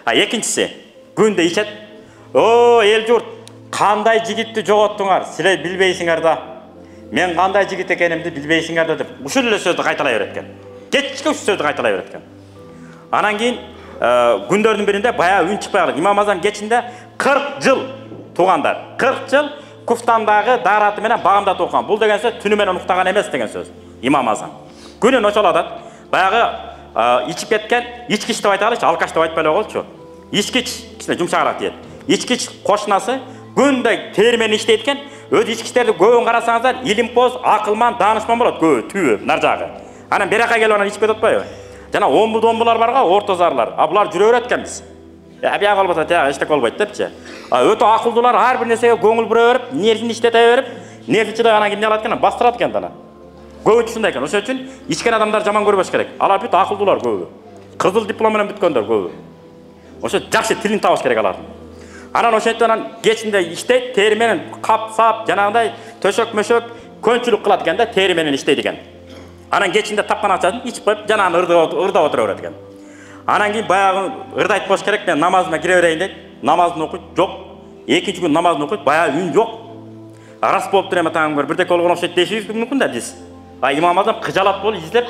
Экинчиси, күндө ичет. О, эл журт, кандай жигитти жоготтуңар? Силер билбейсиңер да. Мен кандай жигит экенимди билбейсиңер да деп. Ушул эле сөздү кайталай берет экен. Кечке ушул сөздү кайталай берет экен. Анан кийин күндөрдүн биринде баягы үн чыкпай калды. Имам Азам кечинде 40 жыл туугандар. 40 жыл куфтандагы дараты менен багымдатып окуган. Бул деген сөз түнү менен уктаган эмес деген сөз. Имам Азам. Күнүн ошол атат. Баягы ичип кеткен, ичкич деп айталычы, алкаш деп айтпай эле койчу. Ичкич, кичине жумшагыраак дейт. Ичкич кошунасы күндө термен иштейт экен. Өз ичкичтерди көбүн карасаңыздар, илимпоз, акылман, даанышман болот, көбү түбү нар жагы. Анан биракка келип анан ичип кетип атпайбы? Жана омбу-домбулар барга, орто зарлар. Булар жүрө берет экен биз. Бияга болбосо тияга эчтек болбойт депчи. Өтө акылдуулар ар бир нерсеге көңүл бура берип, нервин иштете берип, нервичилик анан кийин алат экен, бастырат экен дана. Көбү ушундай экен. Ошон үчүн ичкен адамдар жаман көрбөш керек. Алар бүт акылдуулар көбү. Кызыл диплом менен бүткөндөр көбү. Ошо жакшы тилин табыш керек алардын. Анан ошентип анан кечинде иштейт, тери менен кап-сап, жанагындай төшөк-мөшөк көнчүлүк кылат экен да, тери менен иштейт экен. Анан кечинде тапкан акчасын ичип коюп, жанагын ырдап отура берет экен. Анан кийин баягы ырдайт болуш керек, мен намазыма кире берейин дейт. Намазын окуйт, жок. Экинчи күн намазын окуйт, баягы үн жок. Рас болуптур эме таңгыр, бирдеке болгон окшойт дешибиз мүмкүн да биз. Имам Азам кыжалат болуп излеп,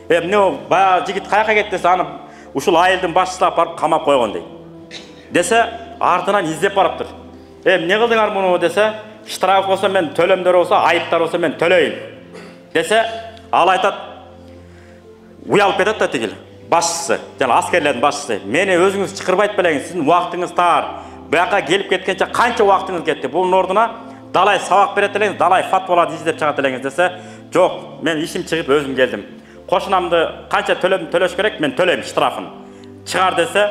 эмне баягы жигит каяка кетти десе, аны ушул айылдын башчысы барып камап койгон дейт. Десе, артынан издеп барыптыр. Эмне кылдыңар муну десе, штраф болсо мен төлөмдөр болсо, айыптар болсо мен төлөйм. Десе, ал айтат, уялып кетет да тигил. Башчысы, жана аскерлердин башчысы. Мени өзүңүз чакырбайт белеңиз, сиздин убактыңыз тар. Буяка келип кеткенче канча убактыңыз кетти? Бунун ордуна далай сабак берет элеңиз, далай фатваларды издеп чыгат элеңиз десе, жок, мен ишим чыгып өзүм келдим. Кошунамды канча төлөш керек, мен төлөйм штрафын. Чыгар десе,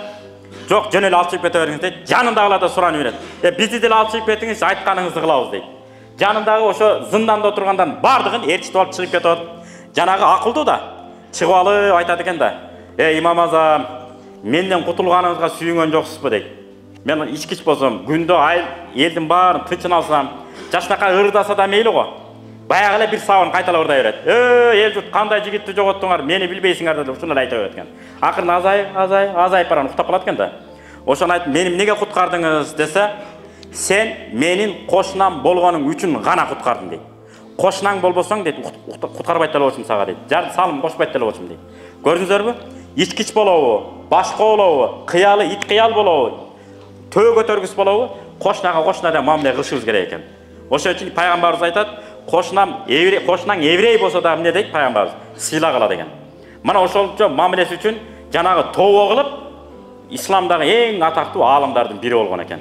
жок, жөн эле алып чыгып кете бериңиз дейт. Жанындагылар да суранып берет. Бизди деле алып чыгып кетиңиз, айтканыңызды кылабыз дейт. Жанындагы ошо зынданда отургандан бардыгын ээрчитип алып чыгып кетет. Жанагы акылдуу да чыгып алып айтат экен да. Имам Азам, менден кутулганыңызга сүйүнгөн жоксузбу дейт. Мен ичкич болсом, күндө айыл элдин баарын тычын алсам, жашнакай ырдаса да мейли го. Баягы эле бир сабын кайталап ырдай берет. Эл журт, кандай жигитти жоготтуңар, мени билбейсиңер деп ушуну айта берет экен. Акырын азайып баран уктап калат экен да. Ошону айтып, мени эмнеге куткардыңыз десе, сен менин кошунам болгонуң үчүн гана куткардың дейт. Кошунаң болбосоң дейт, куткарбайт деле болчумун сага дейт. Жар салым кошпойт деле болчумун дейт. Көрдүңүзөрбү? Ичкич болобу, башка болобу, кыялы ит кыял болобу, төө көтөргүс болобу, кошунага да мамиле кылышыбыз керек экен. Ошон үчүн пайгамбарыбыз айтат, кошунаң еврей болсо да эмне дейт пайгамбарыбыз? Сыйла кыла деген. Мына ошолчо мамилеси үчүн жанагы тобо кылып исламдагы эң атактуу аалымдардын бири болгон экен.